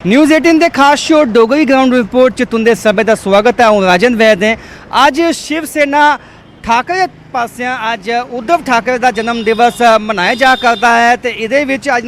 News 18 के खास show Dogri ground report च तुंदे सभे का स्वागत है। हूँ राजन वैद है। अज शिवसेना ठाकरे पासिया अज उद्धव ठाकरे का जन्म दिवस मनाया जा करता है। तो ये अज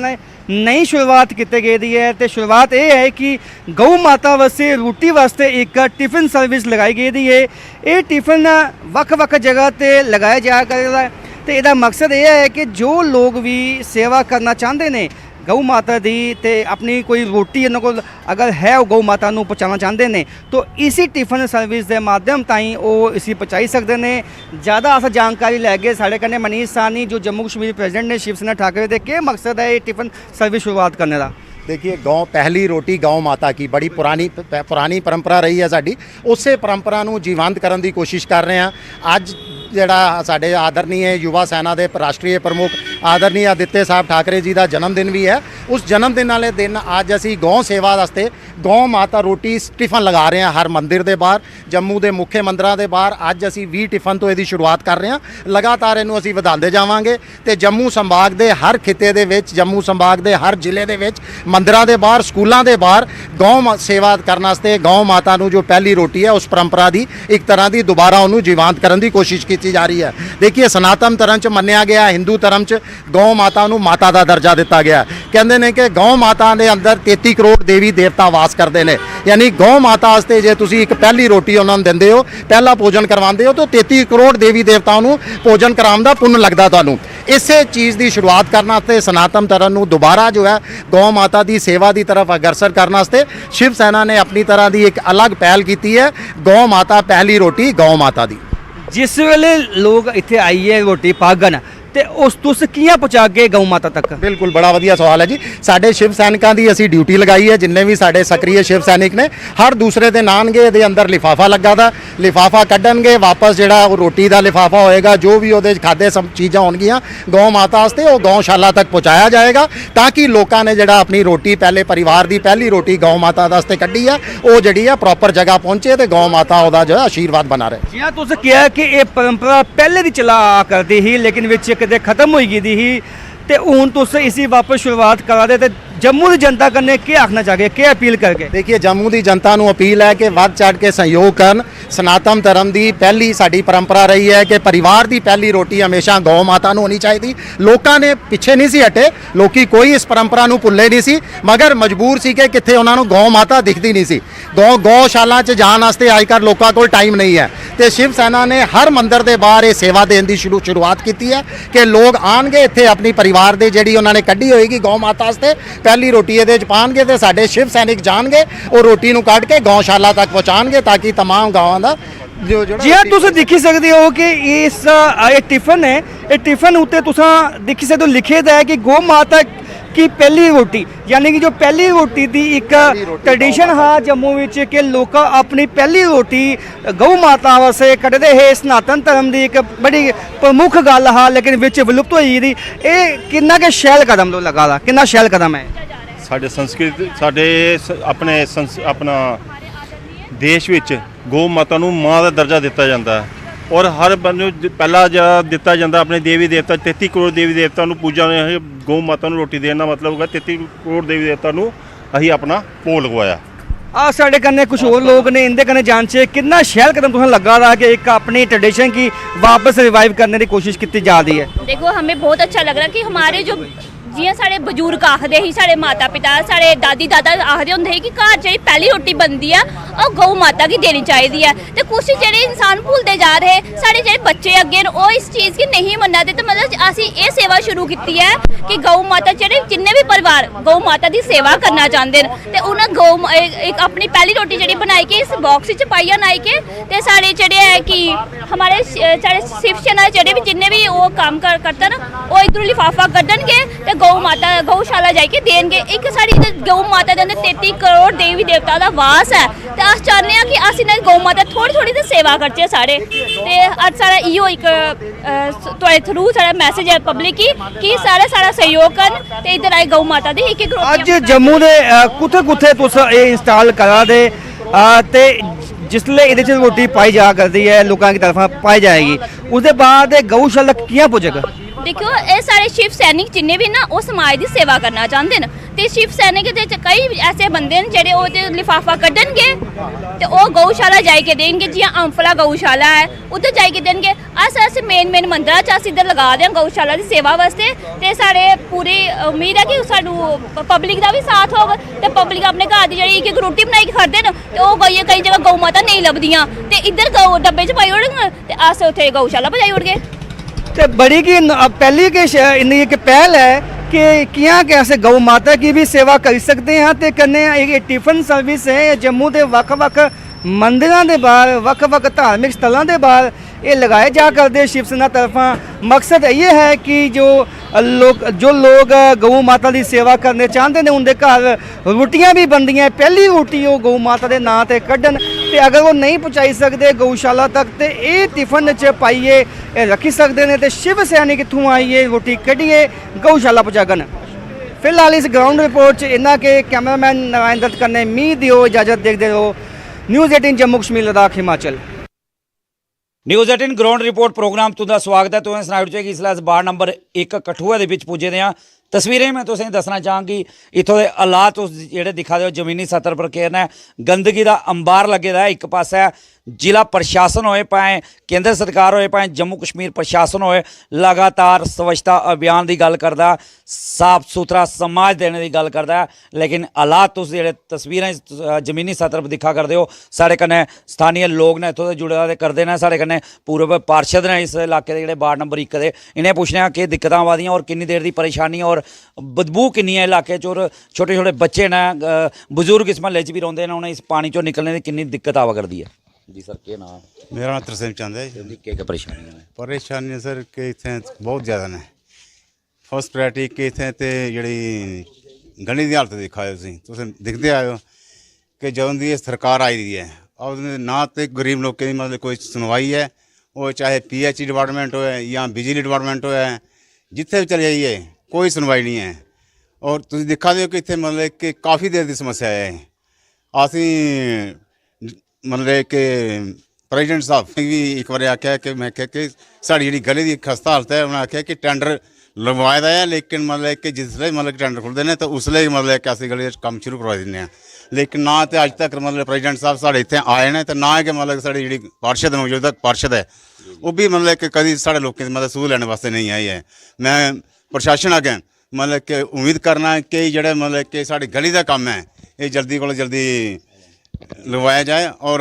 नई शुरुआत की गई है। तो शुरुआत ये है कि गौ माता वास्ते रोटी वास्ते एक टिफिन सर्विस लगाई गई है। ये टिफिन वक्-वक् जगह पर लगाया जा करता है। तो इसका मकसद ये है कि जो लोग भी सेवा करना चाहते हैं गौ माता दी ते अपनी कोई रोटी इन्हों को अगर है वो गौ माता को पहुँचाना चाहते हैं तो इसी टिफिन सर्विस के माध्यम ताई वो इसी पहुँचाई सकते हैं। ज़्यादा अस जानकारी लैगे साढ़े कन्ने मनीष साहनी जो जम्मू कश्मीर प्रेजिडेंट ने शिवसेना ठाकरे के क्या मकसद है ये टिफिन सर्विस शुरुआत करने का। देखिए गौ पहली रोटी गौ माता की बड़ी पुरानी परंपरा रही है साड़ी। उस परंपरा को जीवंत करने की कोशिश कर रहे हैं। अज जोड़ा साढ़े आदरणीय युवा सेना के राष्ट्रीय प्रमुख आदरणीय आदित्य साहब ठाकरे जी का जन्मदिन भी है। उस जन्मदिन वाले दिन अज असी गौ सेवा वास्ते गौ माता रोटी टिफिन लगा रहे हैं हर मंदिर के बाहर, जम्मू के मुख्य मंदिरों के बाहर। अज असी 20 टिफिन तो यदी शुरुआत कर रहे हैं। लगातार इनू असी वधाते जावांगे तो जम्मू संभाग के हर खिते के जम्मू संभाग के हर जिले के मंदिरों के बाहर स्कूलों के बाहर गौ सेवा करने गौ माता को जो पहली रोटी है उस परंपरा की एक तरह की दोबारा उन्होंने जीवंत करने की कोशिश की जा रही है। देखिए सनातन धर्म च मन्निया गया, हिंदू धर्म च गौ माता को माता का दर्जा दिता गया। कहते हैं कि गौ माता के अंदर 33 करोड़ देवी देवता वास करते हैं। यानी गौ माता वास्ते जे तुसी एक पहली रोटी उन्होंने देंदे हो, पहला भोजन करवाते हो तो 33 करोड़ देवी देवताओं को भोजन कराने का पुण्य लगता। तुहानू इसे चीज़ की शुरुआत करने सनातन धर्म को दोबारा जो है गौ माता की सेवा की तरफ अग्रसर करने शिव सेना ने अपनी तरह की एक अलग पहल की है। गौ माता पहली रोटी गौ माता की। जिस वेले लोग इत्थे आइए रोटी पागन ते उस तुस कियां पहुँचा के गौ माता तक। बिल्कुल बड़ा वधिया सवाल है जी। साढ़े शिव सैनिकों की असी ड्यूटी लगाई है। जिन्ने भी साढ़े सक्रिय शिव सैनिक ने हर दूसरे दिन आएंगे, ये अंदर लिफाफा लगा था, लिफाफा कढ़नगे वापस जोड़ा रोटी का लिफाफा होएगा, जो भी वो खादे सब चीज़ा होनगियां गौ माता वास्ते वो गौशाला तक पहुँचाया जाएगा ताकि लोगों ने जोड़ा अपनी रोटी पहले परिवार की पहली रोटी गौ माता वास्ते कढ़ी है वो जी है प्रॉपर जगह पहुँचे तो गौ माता वह जो है आशीर्वाद बना रहे। जियां तुस कहा कि ये परंपरा पहले दी चला करती ही लेकिन विच किते खत्म हो गई थी ते हुण तुस इसी वापस शुरुआत करा दे। जम्मू की जनता कन्ने क्या आखना चाहिए, क्या अपील करके। देखिए जम्मू की जनता को अपील है कि वध चढ़ के सहयोग कर। सनातन धर्म की पहली साड़ी परंपरा रही है कि परिवार की पहली रोटी हमेशा गौ माता होनी चाहिए। लोगों ने पिछे नहीं सी हटे, लोग कोई इस परंपरा को भुले नहीं सी, मगर मजबूर सी कि कितने उन्होंने गौ माता दिखती नहीं सी। गौशाला च जाने वास्ते अजकल लोगों को टाइम नहीं है। तो शिव सेना ने हर मंदिर के बाहर ये सेवा देने की शुरुआत की है कि लोग आएंगे इत्थे अपनी परिवार की जी उन्होंने कढ़ी होएगी गौ माता वास्ते पहली रोटी ये पाएंगे तो साढ़े शिव सैनिक जाएंगे और रोटी को कढ़ के गौशाला तक पहुँचाएंगे ताकि तमाम गाँव का जी हाँ तुम देखी सकते हो कि इस टिफिन है, ये टिफिन उत्ते तुसा देखी सकते हो लिखे है कि गौ माता की पहली रोटी, यानी कि जो पहली रोटी की एक ट्रेडिशन हाँ जम्मू विच के लोग अपनी पहली रोटी गौ माता वास्ते कढ़ते है। सनातन धर्म की एक बड़ी प्रमुख गल हाँ लेकिन विच विलुप्त होई दी। ये कितना के शैल कदम लगा दा, कितना शैल कदम है। साडे संस्कृति साडे अपना देश विच गौ माता नूं मां का दर्जा दिता जाता है और हर बंदे पहला दिता जाता अपने देवी देवता 33 करोड़ देवी देवता पूजा गौ माता रोटी देना मतलब होगा 33 करोड़ देवी देवता अही अपना भोग लगवाया। आ साढ़े कन्ने कुछ और लोग ने इनके कन्ने जांचे कितना शैल कदम तुसें लगा रहा कि एक अपनी ट्रेडिशन की वापस रिवाइव करने की कोशिश की जा रही है। देखो हमें बहुत अच्छा लग रहा कि हमारे जो जियां साढ़े बजुर्ग आखदे ही, साढ़े माता पिता साढ़े दादी दादा आखदे होंदे ही कि घर जी पहली रोटी बनती है और गौ माता की देनी चाहिए है। तो कुछ जेह्ड़े इंसान भूलते जा रहे साढ़े जेह्ड़े बच्चे अग्गे वो इस चीज़ की नहीं मन्ना दे। तो मतलब असी ये सेवा शुरू की है कि गौ माता जेह्ड़े जिन्ने भी परिवार गौ माता की सेवा करना चाहते हैं तो उन्हें गौ एक अपनी पहली रोटी जी बनाई के इस बॉक्स पाइया नाई के ते साढ़े जेह्ड़े है कि हमारे साढ़े शिव सेना जेह्ड़े भी जिन्ने भी वो काम करते ना वो इधरों लिफाफा कड्ढनगे गौ माता गौशाला जाके देंगे। एक साड़ी गौ माता के अंदर 33 करोड़ देवी देवता का वास है तो अस चाहते हैं कि अस इन्हें गौ माता थोड़ी थोड़ी तो सेवा करचे साढ़े। तो अज सारा इो एक तुहाडे थ्रू सारा मैसेज है पब्लिक की कि सारे सारा सहयोग करन ते इधर आए गौ माता दी एक अज जम्मू के कुत्थे कुत्थे तुस इंस्टॉल करा दे ते जिसले ये रोटी पाई जा करती है लोगों की तरफ पाई जाएगी उसके बाद गौशाला कियां पुजेगा। देखो ये सारे शिव सैनिक जिन्ने भी ना वो समाज की सेवा करना चाहते हैं ਤੇ ਸ਼ਿਵ ਸੈਨਿਕ ਦੇ ਵਿੱਚ ਕਈ ਐਸੇ ਬੰਦੇ ਨੇ ਜਿਹੜੇ ਉਹ ਤੇ ਲਿਫਾਫਾ ਕੱਢਣਗੇ ਤੇ ਉਹ ਗਊਸ਼ਾਲਾ ਜਾਈ ਕੇ ਦੇਣਗੇ, ਜਿਵੇਂ ਅੰਫਲਾ ਗਊਸ਼ਾਲਾ ਹੈ ਉੱਧਰ ਜਾਈ ਕੇ ਦੇਣਗੇ। ਅਸੀਂ ਮੇਨ ਮੰਦਰਾਂ 'ਚ ਅਸੀਂ ਇੱਧਰ ਲਗਾ ਦਿਆਂ ਗਊਸ਼ਾਲਾ ਦੀ ਸੇਵਾ ਵਾਸਤੇ, ਤੇ ਸਾਡੇ ਪੂਰੀ ਉਮੀਦ ਹੈ ਕਿ ਸਾਨੂੰ ਪਬਲਿਕ ਦਾ ਵੀ ਸਾਥ ਹੋਵੇ ਤੇ ਪਬਲਿਕ ਆਪਣੇ ਘਰ ਦੀ ਜਿਹੜੀ ਇੱਕ ਰੋਟੀ ਬਣਾਈ ਕੇ ਖੜਦੇ ਨੇ ਤੇ ਉਹ ਕਈ ਜਗ੍ਹਾ ਗਊ ਮਾਤਾ ਨਹੀਂ ਲੱਭਦੀਆਂ ਤੇ ਇੱਧਰ ਗਊ ਡੱਬੇ 'ਚ ਪਾਈ ਉੜਨ ਤੇ ਅਸੀਂ ਉੱਥੇ ਗਊਸ਼ਾਲਾ ਭਜਾਈ ਉੜ ਗਏ। तो बड़ी की पहली के इनकी एक पहल है कि किया कैसे गौ माता की भी सेवा कर सकते हैं तो कन्ने एक टिफिन सर्विस है जम्मू के वक्-वक् मंदिरों के बाहर वक्-वक् धार्मिक स्थलों के बाहर ये लगाए जा करते शिव सेना तरफा। मकसद ये है कि जो लोग गौ माता की सेवा करने चाहते हैं उनके घर रोटियां भी बनदियां, पहली रोटी वो गौ माता के नाँ से कढ़न ते अगर वो नहीं पहुँचाई सकते गौशाला तक तो ये टिफिन च पाइए रखी सकते हैं तो शिव सैनिक इत्थों आइए रोटी कढ़िए गौशाला पहुँचागन। फिलहाल इस ग्राउंड रिपोर्ट इन्ना के कैमरामैन नारायण दत्त करने मी दियो इजाज़त, देखते रहो news 18 Jammu Kashmir Ladakh Himachal. News 18 ground report program तुंदा स्वागत है। तुसें सनाई ओड़चै कि इसलै अस वार्ड नंबर 1 कठुआ दे विच पुज्जे दे आं। तस्वीरें मैं तुसें दसना चाहां कि इत्थों दे हालात तुस जेह्ड़े दिक्खा दे हो जमीनी सतर पर केह् न गंदगी दा अंबार लगे दा है। इक पास्सै जिला प्रशासन होए भाएं केंद्र सरकार होए भाएं जम्मू कश्मीर प्रशासन होए लगातार स्वच्छता अभियान की गल करदा, साफ सुथरा समाज देने की गल करदा है, लेकिन हालात तुस जेह्ड़े तस्वीरें जमीनी सतर पर दिक्खा करदे हो। साढ़े कन्नै स्थानीय लोग ने इत्थों दे जुड़े दे करदे ने, साढ़े कन्नै पूर्व पार्षद ने इस इलाके दे जेह्ड़े वार्ड नंबर 1 दे, इन्हें पुच्छने आं कि दिक्कतां आवा दियां और किन्नी देर दी परेशानी और बदबू किन्नी है इलाके च, और छोटे छोटे बच्चे ने बजुर्ग इस महल्ले च भी रौंदे ने, उन्हें इस पानी चों निकलने की किन्नी दिक्कत आवा करदी है। जी सर क्या नाम? मेरा नाम तरसेम चंद है जी। क्या परेशानी है? परेशानी सर कि इतने बहुत ज़्यादा ने। फर्स्ट प्रायोरिटी कि इतने तो जी गली की हालत दिखा तुम दिखते आए हो कि जदों की सरकार आई दी है और ना तो गरीब लोगों की मतलब कोई सुनवाई है, वो चाहे PHE डिपार्टमेंट हो या बिजली डिपार्टमेंट हो, जिथे भी चले जाइए कोई सुनवाई नहीं है। और तुम दिखा दो कि इतने मतलब कि काफ़ी देर की समस्या है। असी मतलब कि प्रेजिडेंट साहब ने भी एक बार आख्या कि मैं क्या कि साड़ी जी गली की खस्ता हालत है, उन्हें आख्या कि टेंडर लगवाए दा है, लेकिन मतलब कि जिसले मतलब टेंडर खुलते हैं तो उसले मतलब कि अस गली काम शुरू करवा दें, लेकिन ना तो अज तक मतलब प्रेजिडेंट साहब साढ़े इतने आए हैं तो ना कि मतलब साड़ी जी पार्षद मौजूदा पार्षद है वो भी मतलब कि कभी साढ़े लोगों की मतलब सूह लैने वास्ते नहीं आई है। मैं प्रशासन अगे मतलब कि उम्मीद करना कि जोड़े मतलब कि साड़ी गली का काम है ये जल्दी को जल्दी लगवाया जाए और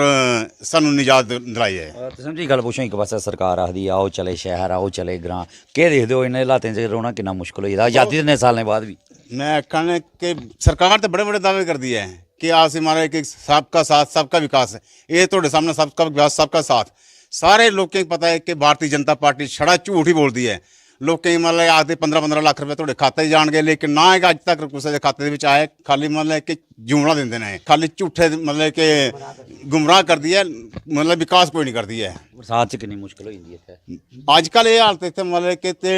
सानू निजात दिलाई जाए। तुसें जी गल पुच्छो, एक पास्सै सरकार आखदी आओ चले शहर आओ चले ग्रां, केह् दिखदे हो इन्ने हालातें च रौह्ना किन्ना मुश्कल होई गेदा आज़ादी दे इन्ने सालें बाद भी? मैं आखना कि सरकार तो बड़े बड़े दावे करती है कि आज हमारा एक सबका साथ सबका विकास है, ये थोड़े सामने सबका विकास सबका साथ। सारे लोगों को पता है कि भारतीय जनता पार्टी छड़ा झूठ ही बोलती है। लोग मतलब आखते 15-15 लाख रुपये थोड़े खाते जाएंगे, लेकिन ना कि अज तक किसी के खाते के आए, खाली मतलब कि जूमड़ा देंगे ने, खाली झूठे मतलब कि गुमराह कर दी है, मतलब विकास कोई नहीं करती है। बरसात च किन्नी मुश्किल होई जंदी इत्थै अजकल ये हालत इतने मतलब कि ते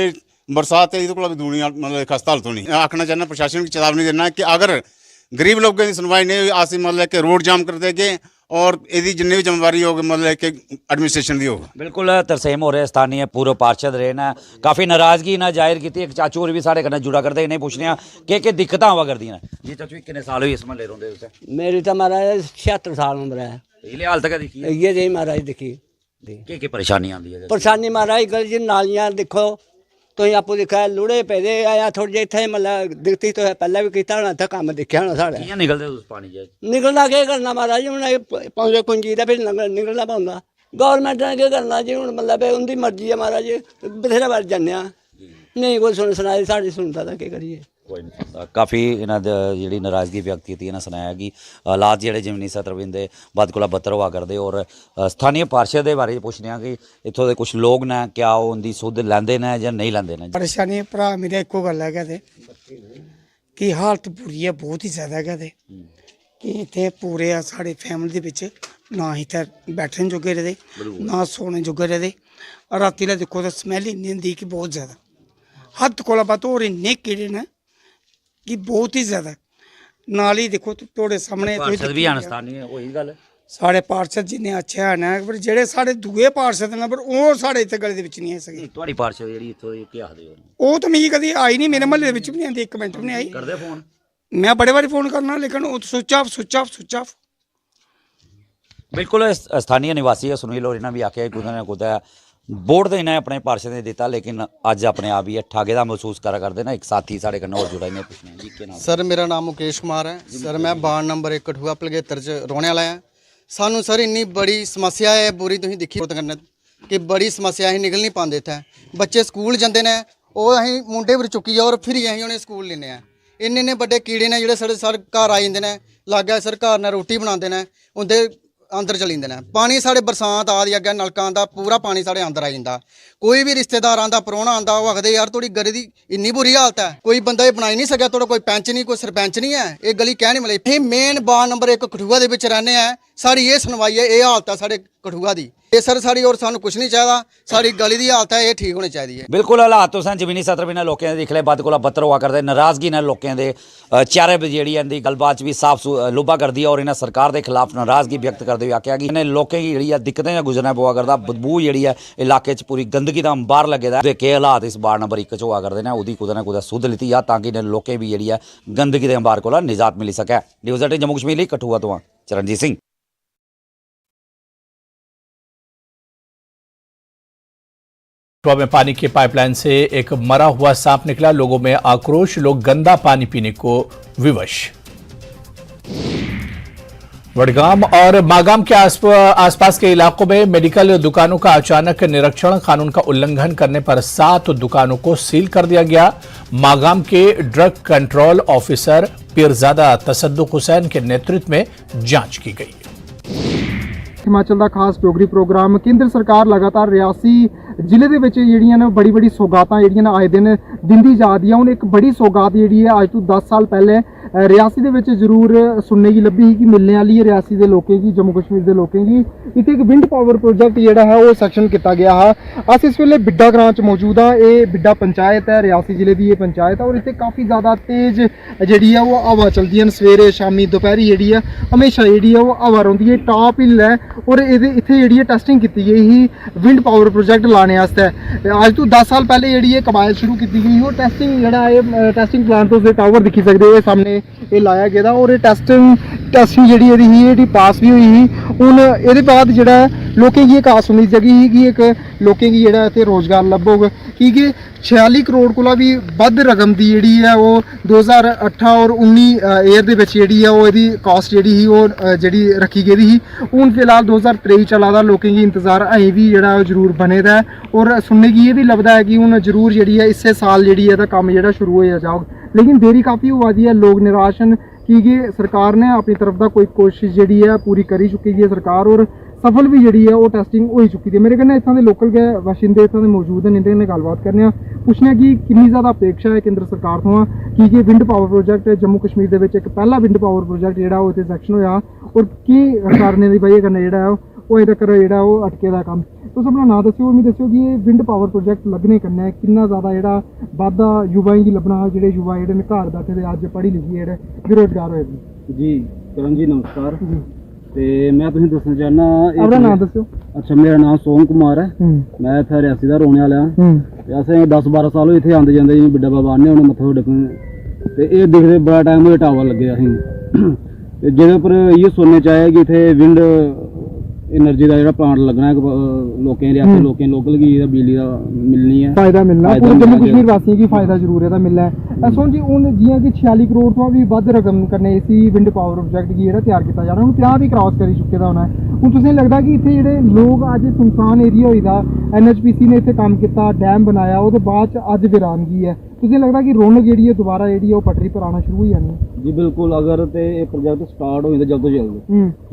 बरसात ये भी दूनी मतलब खस्ता हालत होनी। आखना चाहना प्रशासन की चेतावनी देना कि अगर गरीब लोगों की सुनवाई नहीं हुई अस मतलब कि रोड जाम कर देंगे और यदि जिन्नी भी जिम्मेवारी होगी मतलब कि एडमिनिस्ट्रेशन की होगी। बिल्कुल तरसेम हो रहे स्थानीय पूर्व पार्षद रहे ना, काफ़ी नाराज़गी ना जाहिर की। एक चाचू होर भी साढ़े कन्नै जुड़ा करते, इन्हें पुछने कि दिक्कत आवा करदियां जी। चाचू किन्ने साल होई इस म्हल्ले रौंदे तुसें? मेरी तो महाराज 76 साल उम्र है। इले हालत गै दिक्खी इयै जेही महाराज दिक्खी केह् परेशानी आंदी है? परेशानी महाराज गल जी नालियां दिक्खो तुसीं आपूं दिक्खा लुड़े पेदे आया थोड़े जे इत्थै मतलब दिखती तुसें पैह्लें भी कीता होना, इत्थै कम्म दिक्खेआ होना साढ़े। कि'यां निकलदे तुस पानी च? निकलना केह् करना महाराज, हून पौंजे पूंजी ते फिर निकलना पौंदा। गौरमेंट ने केह् करना जी, हून मतलब उंदी मर्जी है महाराज, बथेरे बार जन्ने आं नहीं कोई सुनाई साढ़ी सुनदा तां केह् करिए। काफ़ी इन्हां जेह्ड़ी नाराज़गी व्यक्त कीती, इन्हां सनाया कि हालात जेह्ड़े जमीनी सतर बिंदे बद कोला बदतर होआ करदे। और स्थानीय पार्षद दे बारे च पुच्छने आं कि इत्थों दे कुछ लोग न क्या ओह् उंदी सुध लैंदे न जां नेईं लैंदे न? परेशानी भरा मेरा इक्को गल है कहते कि हालत बुरी है, बहुत ही ज़्यादा कहते कि इतने पूरे साढ़े फैमिली के ना इतने बैठने जोगे रहे ना सोने जोगे रहे। राती ला दिक्खो तो स्मैल इन्नी होंदी कि बहुत ज़्यादा हद कोला बद्ध होर इन्ने कीड़े न कि बहुत ही ज़्यादा। नाल ही देखो थोड़े सामने भी हैन स्थानीय, वही गल साढ़े पार्षद जिन्ने अच्छे हैन पर जेह्ड़े साढ़े दूए पार्षद न पर ओह् साढ़े इत्थे गली दे विच नहीं आई सके। तुहाड़ी पार्षद जेह्ड़ी इत्थों दी केह् आखदे हो? ओह् तो मिगी कदी आई नहीं, मेरे म्हल्ले दे विच भी नहीं आंदी, 1 मिंट भी नहीं आई। करदे फोन? मैं बड़े बारी फोन करना लेकिन स्विच ऑफ। ਬਿਲਕੁਲ ਸਥਾਨੀ ਨਿਵਾਸੀ ਹੈ ਸੁਨੀਲ ਹੋਰ ਇਹਨਾਂ ਵੀ ਆਖਿਆ ਕੁਝ ਨਾ ਕੁਝ ਵੋਟ ਦੇ ਇਹਨਾਂ ਆਪਣੇ ਪਾਰਸ਼ਦ ਨੇ ਦਿੱਤਾ ਲੇਕਿਨ ਅੱਜ ਆਪਣੇ ਆਪ ਹੀ ਠਾਗੇ ਦਾ ਮਹਿਸੂਸ ਕਰਦੇ ਨਾ ਇੱਕ ਸਾਥੀ ਸਾਡੇ ਕन्न ਹੋਰ ਜੁੜਾ ਨੇ ਪੁੱਛਣੇ ਜੀ ਕੀ ਨਾਮ सर मेरा नाम मुकेश कुमार है सर मैं वार्ड नंबर 1 कठुआ पलगेतर च रौहने वाला है सानू सर इन्नी बड़ी समस्या है बुरी तुसीं दिखी करने कि बड़ी समस्या असीं निकल नहीं पाते इत्थै बच्चे स्कूल जाते हैं वो असीं मुंडे पर चुक्की जाओ और फिर असीं उन्हें स्कूल लेने इन्ने बड़े कीड़े ने जिहड़े साढ़े सर घर आ जाते हैं लागै सर घर ने रोटी बनाते हैं उंदे अंदर चली जंदे ने पानी साढ़े बरसात आ दी अग्गें नलका आंदा पूरा पानी साढ़े अंदर आई जंदा कोई भी रिश्तेदार आंदा परौना आंदा वो आखदे यार थोड़ी गली दी इन्नी बुरी हालत है कोई बंदा ये बनाई नहीं सकेआ थोड़ा कोई पैंच नहीं कोई सरपंच नहीं है ये गली कह नहीं मिले मेन वार्ड नंबर 1 कठुआ दे विच रहने हैं साड़ी ये सुनवाई है ये हालत है साढ़े कठुआ दी ये सर साड़ी और सानू कुछ नहीं चाहिए साड़ी गली दी हालत है ये ठीक होनी चाहिए ਬਿਲਕੁਲ ਹਾਲਾਤ ਤੁਸੀਂ ਜ਼ਮੀਨੀ ਸਤਰ ਵੀ ਨਾਲ ਲੋਕਾਂ ਦੇ ਦੇਖ ਲੈ ਵੱਧ ਕੋਲਾ ਬੱਤਰ ਹੋਆ ਕਰਦੇ ਨਾਰਾਜ਼ਗੀ ਨਾਲ ਲੋਕਾਂ ਦੇ ਚਿਹਰੇ 'ਤੇ ਜਿਹੜੀ ਇਹਦੀ ਗੱਲਬਾਤ ਵੀ ਸਾਫ਼ ਲੁਭਾ ਕਰਦੀ ਹੈ ਔਰ ਇਹਨਾਂ ਸਰਕਾਰ ਦੇ ਖਿਲਾਫ ਨਾਰਾਜ਼ਗੀ ਵਿਅਕਤ ਕਰਦੇ ਹੋਏ ਆਖਿਆ ਕਿ ਇਹਨੇ ਲੋਕਾਂ ਦੀ ਜਿਹੜੀ ਆ ਦਿੱਕਤਾਂ ਜਾਂ ਗੁਜ਼ਰਨਾ ਪਵਾ ਕਰਦਾ ਬਦਬੂ ਜਿਹੜੀ ਹੈ ਇਲਾਕੇ 'ਚ ਪੂਰੀ ਗੰਦਗੀ ਦਾ ਅੰਬਾਰ ਲੱਗੇਦਾ ਤੇ ਕਿ ਹਾਲਾਤ ਇਸ ਵਾਰਡ ਨੰਬਰ 1 'ਚ ਹੋਆ ਕਰਦੇ ਨੇ ਉਹਦੀ ਕੁਝ ਨਾ ਕੁਝ ਸੁਧ ਲਿੱਤੀ ਆ ਤਾਂ ਕਿ ਇਹਨਾਂ ਲੋਕਾਂ ਵੀ ਜਿਹੜੀ ਹੈ ਗੰਦਗੀ ਦੇ ਅੰਬਾਰ ਕੋਲ ਨਿਜਾਤ ਮਿਲ ਸਕੇ ਨਿਊਜ਼ 18 ਜੰਮੂ ਕਸ਼ਮੀਰ ਲਈ ਕਠੂਆ ਤੋਂ ਚਰਨਜੀਤ ਸਿੰਘ कठुआ में पानी की पाइपलाइन से एक मरा हुआ सांप निकला लोगों में आक्रोश लोग गंदा पानी पीने को विवश वडगाम और मागाम के आसपास के इलाकों में मेडिकल दुकानों का अचानक निरीक्षण कानून का उल्लंघन करने पर 7 दुकानों को सील कर दिया गया मागाम के drug control officer Peerzada Tasaduq Hussain के नेतृत्व में जांच की गई। हिमाचल का खास डोगरी प्रोग्राम केंद्र सरकार लगातार रियासी जिले दे विच जेहड़ियां ने बड़ी बड़ी सौगातां जेहड़ियां आए दिन दिंदी जा रही हुण एक बड़ी सौगात जेहड़ी है अज तो 10 साल पहले रियासी दे विच जरूर सुनने की लभी ही कि मिलने वाली है रियासी दे लोकें की जम्मू कश्मीर दे लोकें की इत्थे एक विंड पावर प्रोजेक्ट जेहड़ा है वो सैक्शन किया गया है अस इस वेले बिड्डा ग्रां च मौजूद हाँ ये बिड्डा पंचायत है रियासी जिले की ये पंचायत है और इत्थे काफ़ी ज़्यादा तेज़ जी है वो हवा चलती है सवेरे शामी दोपहरी जी है हमेशा जी है वो हवा रही है टॉप हिल है और इत्थे जी टेस्टिंग की गई ही विंड पावर प्रोजेक्ट लाने वास्ते अज तो 10 साल पहले जी कमायल शुरू की गई और टेस्टिंग जोड़ा टेस्टिंग प्लांट तो टावर दिखी सकते हो सामने ये लाया गया और टेस्टिंग जी पास भी हुई ही हूँ ये बाद जोड़ा लोगों की एक आस उम्मीद जगी ही कि एक लोगों की जोड़ा इतने रोजगार लभोग क्योंकि 46 करोड़ को भी वध रकम की जी है वो 2018 और 19 ईयर के जी है वो यदी कॉस्ट जी ही वो जी रखी गई ही हूँ फिलहाल 2023 चला दा लोगों की इंतजार अं भी जोड़ा जरूर बने दा है और सुनने की ये भी लगता है कि हूँ जरूर जी है इस साल जी है काम जो शुरू हो जाओ लेकिन देरी काफ़ी हुआ दी है लोग निराश हैं क्योंकि सरकार ने अपनी तरफ का कोई कोशिश जी है पूरी करी चुकी है सरकार और सफल भी जी है वो टेस्टिंग हो चुकी है मेरे कन्नै इत्थों दे लोकल के बाशिंदे इत्थों दे मौजूद हैं इन्हें कन्नै गलबात करने पुछने कि कितनी ज़्यादा अपेक्षा है केंद्र सरकार तो कि wind power project Jammu Kashmir के एक पहला विंड पावर प्रोजेक्ट जोड़ा वो इत्थे सैक्शन होया और की कारणें की वजह कन्नै जोड़ा वो अजें तक जोड़ा वो अटके दा कम्म तुस अपना नाम दस्सिओ मिगी दस्सिओ कि ये विंड पावर प्रोजेक्ट लगने कन्नै कितना ज़्यादा जोड़ा बाद्धा युवाएं गी लब्भना जेह्ड़े युवा जेह्ड़े ने घर बैठे दे अज्ज पढ़ी लिखी जेह्ड़े बेरोजगार होए जी करण जी नमस्कार ते मैं तुसें दस्सना चाहना अपना नाम दस्सिओ अच्छा मेरा नाम सोम कुमार है मैं इत्थै रियासी दा रौह्ने वाला हां ते असें 10-12 साल होए इत्थै आंदे जंदे जि'यां बिड्डा बाबा आने हुण मत्था टेकन ते एह् दिखदे बड़ा टाइम होया टावर लग्गे असें ते जेह्दे उप्पर इ'यै सुनने च आया कि इत्थै विंड एनर्जी का जो प्लांट लगना है लोकें रियासी लोकें लोकल की बिजली का मिलनी है फायदा मिलना पूरे जम्मू कश्मीर वासियों की फायदा जरूर है मिलना है सोन जी हूँ जियां कि 46 करोड़ तो भी वध रकम कन्नै इसी विंड पावर प्रोजेक्ट गी तैयार किया जा रहा हूँ 50 भी क्रॉस करी चुके दा होना है हूँ तुसें लगता कि इतने जोड़े लोग अज सुनसान एरिया होई दा NHPC ने इतने काम किया डैम बनाया वो बाद अज वीरानगी है तुसें लगता कि रौनक जी है दोबारा जी वो पटरी पर आना शुरू हो जानी है जी बिल्कुल अगर तो ये प्रोजेक्ट स्टार्ट हो जाता जल्द तो जल्द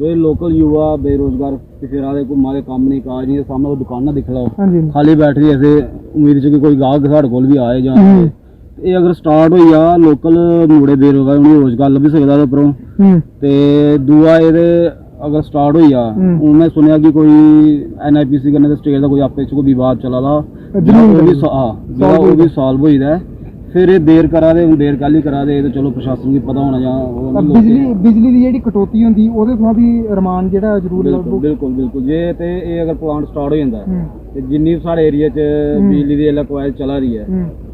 जो लोकल युवा बेरोजगार किसी राह घूमा के काम नहीं काज नहीं सामने दुकाना दिख लो खाली बैठ रही ऐसे उम्मीद च कि कोई गाहक साढ़े कोल भी आए जां ये अगर स्टार्ट हो गया लोकल मुड़े बेरोजगार उन्हें रोजगार लभी सकता उपरों ते दूआ ये अगर स्टार्ट हो गया हूँ मैं सुनिया कि कोई NIPC कन्नै स्टेट का कोई आपस च कोई विवाद चला दा वो भी सॉल्व हो जाता है फिर देर करा दे देर कैली करा दे तो चलो प्रशासन की पता होना जां बिजली की जी कटौती होंगी ओहदे थमां भी रमान जेहड़ा जरूर बिल्कुल बिल्कुल जे ते अगर प्लांट स्टार्ट हो जाता है ਤੇ ਜਿੰਨੀ ਸਾਡੇ ਏਰੀਆ 'ਚ ਬਿਜਲੀ ਦੀ ਇਲੈਕਟ੍ਰੋਨਿਕ ਚੱਲ ਰਹੀ ਹੈ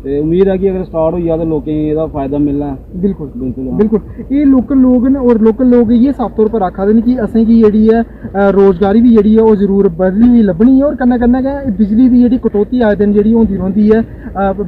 ਤੇ ਉਮੀਦ ਹੈ ਕਿ ਅਗਰ ਸਟਾर्ट हो गया तो लोगों ਇਹਦਾ ਫਾਇਦਾ ਮਿਲਣਾ बिल्कुल बिल्कुल ये लोकल लोग न और लोकल लोग ये साफ तौर पर आखा दे कि असें गी जेह्ड़ी है रोजगारी भी जेह्ड़ी है वो जरूर बदली हुई लब्भनी है और कन्नै कन्नै गै बिजली दी जेह्ड़ी कटौती आए दिन जेह्ड़ी होंदी रौंह्दी है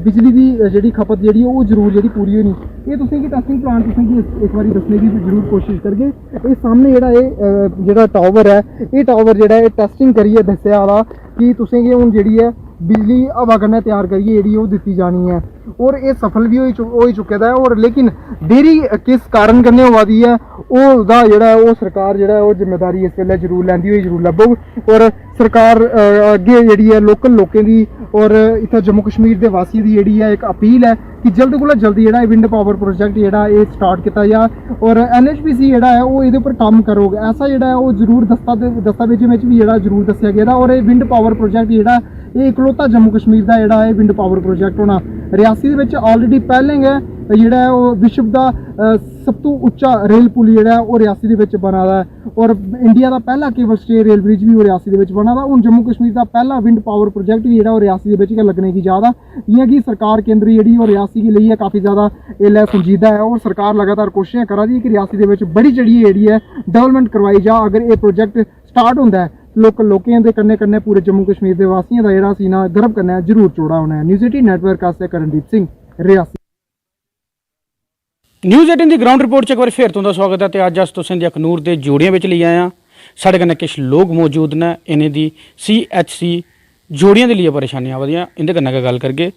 बिजली दी जेह्ड़ी खपत जेह्ड़ी है वो जरूर जेह्ड़ी पूरी होनी ये तुसें गी टेस्टिंग प्लांट तुसें गी इक बारी दस्सने की जरूर कोशिश करगे ये सामने जेह्ड़ा टावर है ये टावर जेह्ड़ा है टेस्टिंग करियै दस्सेआ दा कि तुसें गी हून जेह्ड़ी है बिजली हवा कन्नै त्यार करियै जेह्ड़ी ओह् दित्ती जानी है और ये सफल भी होई चुके दा है और लेकिन देरी किस कारण कन्नै होआ दी है ओह्दा जेह्ड़ा है ओह् सरकार जेह्ड़ा है ओह् जिम्मेदारी इस वेल्ले जरूर लैंदी होई जरूर लब्भग और सरकार अग्गे जेह्ड़ी है लोकल लोकें दी और इत्थै जम्मू कश्मीर दे वासियें दी जेह्ड़ी है इक अपील है कि जल्द कोला जल्द जेह्ड़ा विंड पावर प्रोजेक्ट जेह्ड़ा एह् स्टार्ट कीता जा और NHPC जेह्ड़ा है ओह् एह्दे उप्पर कम्म करोग ऐसा जेह्ड़ा है ओह् जरूर दस्तावेजें बिच भी जेह्ड़ा जरूर दस्सेआ गेदा और एह् विंड पावर प्रोजेक्ट जेह्ड़ा एह् इकलौता जम्मू कश्मीर दा जेह्ड़ा है विंड पावर प्रोजेक्ट होना रियासी दे बिच ऑलरेडी पैह्लें गै जेह्ड़ा है ओह् विश्व दा सब तो उच्चा रेल पुल जेह्ड़ा है ओह् रियासी दे बिच बना दा है और इंडिया दा पैह्ला केबल स्टे रेल ब्रिज भी ओह् रियासी दे बिच बना दा हून जम्मू कश्मीर दा पैह्ला विंड पावर प्रोजेक्ट भी जेह्ड़ा ओह् रियासी दे बिच गै लग्गने गी जा दा जि'यां कि सरकार केंद्री जेह्ड़ी ओह् रियासी गी लेइयै काफ़ी ज़्यादा एल्लै संजीदा है और सरकार लगातार कोशिशां करा दी है कि रियासी दे बिच बड़ी चढ़ियै जेह्ड़ी है डेवलपमेंट करवाई जा अगर एह् प्रोजेक्ट स्टार्ट होंदा है लोकल लोकें दे कन्नै कन्नै पूरे जम्मू कश्मीर दे वासियें दा जेह्ड़ा सीना गर्व कन्नै जरूर चौड़ा होना है न्यूज़ 18 नेटवर्क आस्तै करणदीप सिंह रियासी न्यूज़ 18 ਦੀ ਗਰਾਊਂਡ ਰਿਪੋਰਟ 'ਚ ਇੱਕ ਵਾਰ ਫਿਰ ਤੁਹਾਡਾ ਸਵਾਗਤ ਹੈ ਤੇ ਅੱਜ ਤੁਸੀਂ ਦੇ ਅਖਨੂਰ ਦੇ ਜੋੜੀਆਂ ਵਿੱਚ ਲਈ ਆਏ ਆ ਸਾਡੇ ਕन्नै कुछ लोग मौजूद ने इन्हें दी CHC जोड़ियां दे लिए परेशानियां वधियां इंदे कन्नै गल करगे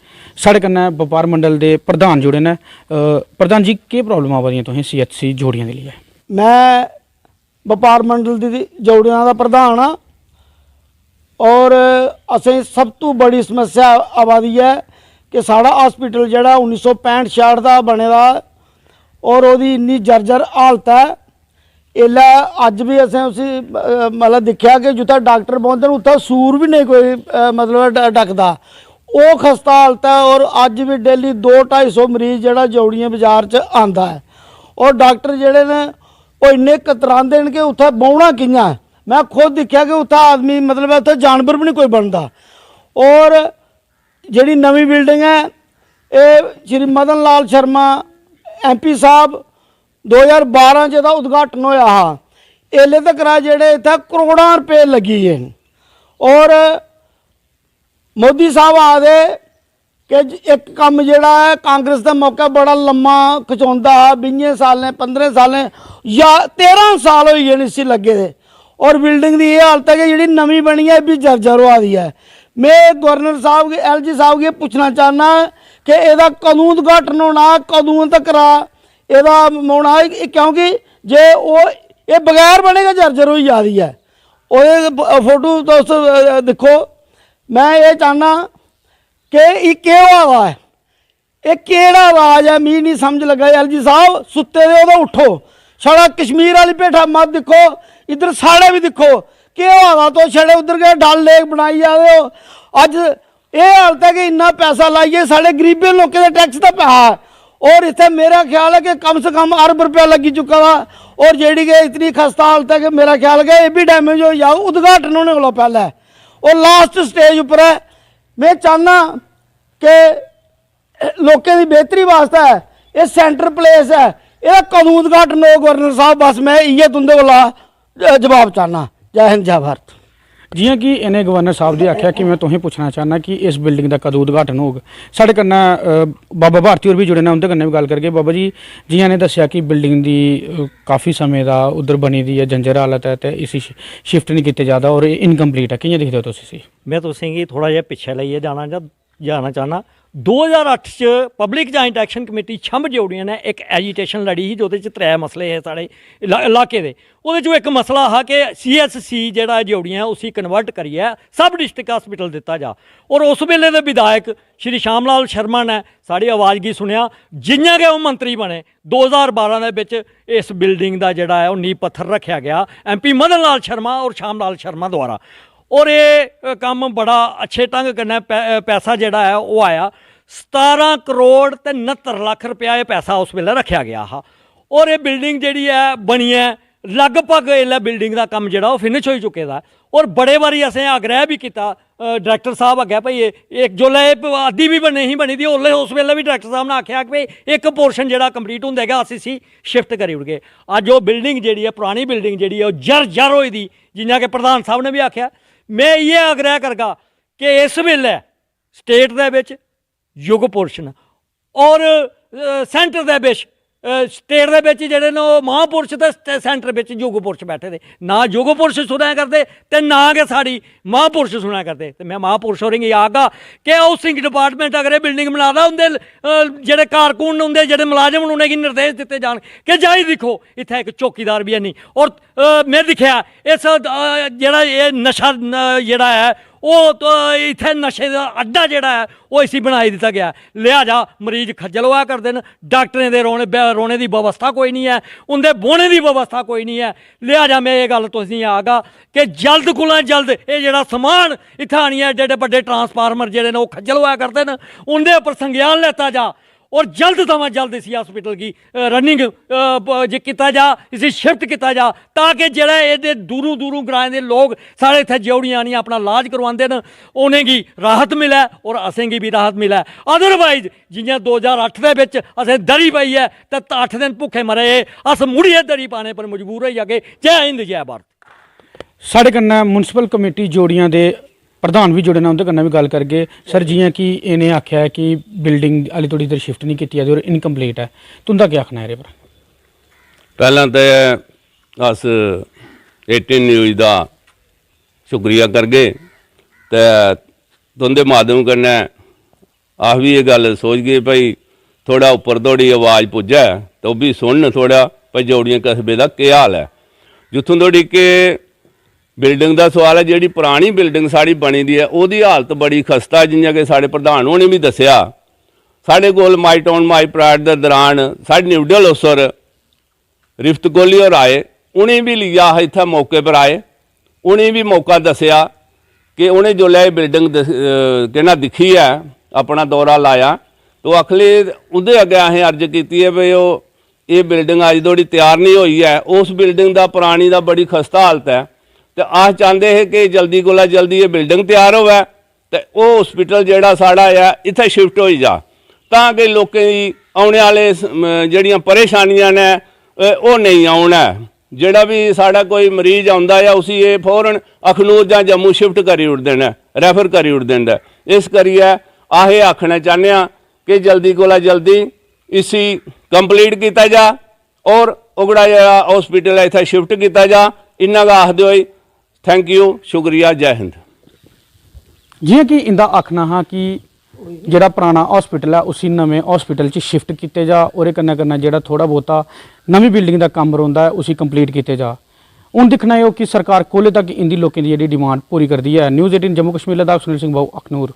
साढ़े कन्नै व्यापार मंडल दे प्रधान जुड़े ने प्रधान जी केह् प्रॉब्लम आवदियां तुसें CHC जोड़ियां दे लिए मैं व्यापार मंडल दी जोड़ियां दा प्रधान हाँ और असें सब तो बड़ी समस्या आवा दी है कि साड़ा हॉस्पिटल जेह्ड़ा 1965-66 दा बने दा और ओह्दी इन्नी जर्जर हालत है एल्लै अज्ज भी असें उसी मतलब दिक्खेआ कि जित्थै डॉक्टर बौंह्दे न उत्थै सूर भी नहीं कोई मतलब डकदा ओह् खस्ता हालत है और अज्ज भी डेली 200-250 मरीज जेह्ड़ा जोड़ियां बाजार च आंदा है और डॉक्टर जेह्ड़े ने ओह् इन्ने कतरांदे न कि उत्थै बौह्ना कि'यां मैं खुद दिक्खेआ कि उत्थै आदमी मतलब उत्थै जानवर भी नहीं कोई बनदा और जेह्ड़ी नवीं बिल्डिंग है एह् श्री मदन लाल शर्मा MP साहब 2012 च एह्दा उद्घाटन होया हा एल्ले तक जेह्ड़े इत्थै करोड़ां रुपये लग्गी गे न और मोदी साहब आखदे कि इक कम्म जेह्ड़ा है कांग्रेस दे मौके बड़ा लम्मा खचोंदा हा 20 सालें 15 सालें या 13 साल होई गे न इसी लग्गे दे और बिल्डिंग दी एह् हालत है कि जेह्ड़ी नमीं बनी है एह् बी जर्जर होआ दी है मैं गवर्नर साहब गी LG साहब गी पुच्छना चाहना कि एह्दा कदूं उद्घाटन होना कदूं तक एह्दा होना क्योंकि जे ओह् एह् बगैर बने गै जर्जर होई जा दी है ओह्दे फोटो तुस दिक्खो मैं ये चाहना कि एह् केह् होआ दा है एह् केह्ड़ा राज है मिगी नहीं समझ लग्गा LG साहब सुत्ते दे ओह्दा उठो साढ़ा कश्मीर आह्ली भेठा मत दिक्खो इधर साढ़े भी दिक्खो केह् होआ दा तुस छड़े उधर गै डल लेक बनाई जा दे हो अज्ज एह् हालत है कि इन्ना पैसा लाइए साढ़े गरीबें लोकें दे टैक्स दा पैसा और इत्थे मेरा ख्याल है कि कम से कम अरब रुपया लगी चुका दा और जेह्ड़ी कि इतनी खस्ता हालत है कि मेरा ख्याल है कि एह् भी डैमेज हो जाओ उद्घाटन होने कोला पैह्ले और लास्ट स्टेज उप्पर है मैं चाहना कि लोकें दी बेहतरी वास्ते एह् सेंटर प्लेस है एह्दा कदूं उद्घाटन हो गवर्नर साहब बस मैं इ'यै तुंदे कोला जवाब चाहना जय हिंद जय भारत जियां कि इन्हें गवर्नर साहब ने आख्या कि मैं तुसें पुछना चाहना कि इस बिल्डिंग का कदों उद्घाटन होग साढ़े कन्नै बाबा भारती होर भी जुड़े ने उंदे कन्नै भी गल करगे बाबा जी जियां ने दस्सिया कि बिल्डिंग दी काफ़ी समय दा उधर बनी दी है जंजर हालत है ते इसी शिफ्ट नहीं कीते जादा और इनकम्पलीट है कि'यां दिखदे हो तुस इसी मैं तुसेंगी थोड़ा जिहा पिच्छे लेइयै जाना चाहना 2008 च पब्लिक जाइंट एक्शन कमेटी छंभ जोड़ियां ने एक एजीटेशन लड़ी ही जोह्दे च 3 मसले हे साढ़े इलाके दे ओह्दे चों इक मसला हा कि CHC जेह्ड़ा जोड़ियां उसी कन्वर्ट करियै सब डिस्ट्रिक्ट हॉस्पिटल दित्ता जा और उस वेले दे विधायक श्री श्याम लाल शर्मा ने साड़ी आवाज़ गी सुनिया जियां गै ओह् मंत्री बने 2012 दे बिच इस बिल्डिंग दा जेह्ड़ा है ओह् नींह पत्थर रखेआ गया MP मदन लाल शर्मा और श्याम लाल शर्मा द्वारा और ये कम बड़ा अच्छे ढंग कन्नै पैसा जेह्ड़ा है वो आया 17 करोड़ ते 69 लख रुपया ये पैसा उस वेले रखेआ गया हा और ये बिल्डिंग जेह्ड़ी है बनी है लगभग इसलै बिल्डिंग का कम जो फिनिश हो चुके दा और बड़े बारी असें आग्रह भी किया डायरैक्टर साहब अग्गै भाई एक जोल्लै अद्धी भी नहीं बनी दी उसलै उस वेले भी डायरैक्टर साहब ने आख्या कि भाई एक पोर्शन जो कंप्लीट होंदा है अस इसी शिफ्ट करी ओड़गे। अज वो बिल्डिंग जी है पुरानी बिल्डिंग जी है जर होई दी जियां कि प्रधान साहब ने भी आख्या। मैं ये आग्रह करगा कि इस वेले स्टेट दे विच युग पुरुष और सेंटर दे विच स्टेट दे विच जेहड़े ने महापुरुष ते सेंटर विच युग पुरुष बैठे दे ना युग पुरुष सुनया करते ते ना गै साड़ी महापुरुष सुनया करते। ते मैं महापुरुष होरें गी आखगा कि हाउसिंग डिपार्टमेंट अगर ये बिल्डिंग बना दा उंदे जेहड़े कारकुन उंदे जेहड़े मुलाजम उनेंगी निर्देश दिते जान कि जाई दिक्खो इत्थे एक चौकीदार भी है नहीं। और मैं दिखया इस जेहड़ा ये नशा जेहड़ा है वो तो इत्थे नशे का अड्डा जेहड़ा है वो इसी बनाई दिता गया। लिहाजा मरीज खज्जल होया करते हैं, डॉक्टरें दे रोने की व्यवस्था कोई नहीं है, उनके बौने की व्यवस्था कोई नहीं है। लिहाजा मैं ये गल तुसें आखगा कि जल्द कोला जल्द ये जेहड़ा समान इत्थे आनिए एडे एडे बड़े ट्रांसफार्मर जेहड़े ने वो खज्जल होया करते हैं उनके उपर संज्ञान लेता जा और जल्द तमां जल्द इसी हॉस्पिटल की रनिंग जे किया जा, इसी शिफ्ट किया जा ताकि जेड़ा ये दूरों दूरों ग्राएं के लोग साढ़े इत्थे ज्योड़ियां आनियां अपना इलाज करवाते हैं उनेंगी राहत मिले और असेंगी भी राहत मिले। अदरवाइज जियां 2008 के विच असें दरी पाई है तो 8 दिन भुखे मरे अस मुड़िए दरी पाने पर मजबूर हो जागे। जय हिंद जय भारत। साढ़े कन्नै म्यूनसिपल कमेटी जोड़ियां दे प्रधान भी जुड़े ने उनके कन्नै भी गल करगे। सर जियां कि इन्हें आख्या है कि बिल्डिंग हाली थोड़ी इधर शिफ्ट नहीं की और इनकम्पलीट है, तुंदा क्या आखना है एह्दे पर? पहला तो अस 18 न्यूज़ का शुक्रिया करगे ते तुंदे माध्यम कन्नै अस भी ये गल सोचगे भाई थोड़ा उपर धोड़ी आवाज़ पुज्जे तो भी सुन थोड़ा भाई जोड़ियां कस्बे का क्या हाल है। जित्थों धोड़ी के बिल्डिंग का सवाल है, जी पुरानी बिल्डिंग साड़ी बनी दी है उसकी हालत बड़ी खस्ता है। जियां कि साढ़े प्रधान होने भी दसिया साढ़े कोल माई टाउन माई प्राइड के दौरान साढ़े न्यूडल अफसर रिफ्त कोहली होर आए, उन्हें भी लिया इत्थे मौके पर आए, उन्हें भी मौका दसिया कि उन्हें जोल्लै बिल्डिंग कहना दिखी है अपना दौरा लाया तो आखले उहदे अगे असें अर्ज की है भाई ये बिल्डिंग अज तोड़ी तैयार नहीं हुई है, उस बिल्डिंग का पुरानी का बड़ी खस्ता हालत है तो अस चाहते हैं कि जल्दी कोला जल्दी ये बिल्डिंग तैयार होवे तो वो हॉस्पिटल जेड़ा साड़ा है इत्थे शिफ्ट हो जा ताकि लोगों की आने वाले जड़ियाँ परेशानियां ने वो नहीं आना। जेड़ा भी साड़ा कोई मरीज आता है उसी ये फौरन अखनूर या जम्मू शिफ्ट करी उड़ते हैं, रैफर करी उड़ते हैं। इस करिए अस ये आखना चाहते हैं कि जल्दी कोला जल्दी इसी कंप्लीट किया जा और उगड़ा जरा हॉस्पिटल है इत्थे शिफ्ट किया जा। इन्ना का आखदे होई थैंक यू शुक्रिया जय हिंद। जियां कि इंदा आखना हा कि जेड़ा पुराना हॉस्पिटल है उसी नवे हॉस्पिटल च शिफ्ट किए जा और कन्नै कन्नै जेड़ा थोड़ा बहुता नवी बिल्डिंग का काम रौंदा है उसी कंप्लीट किए जा। हुण दिक्खना है कि सरकार कोले तक इंदी लोकें दी जेह्ड़ी डिमांड पूरी करदी है। न्यूज़ 18 जम्मू कश्मीर लद्दाख सुनील सिंह भाऊ अखनूर।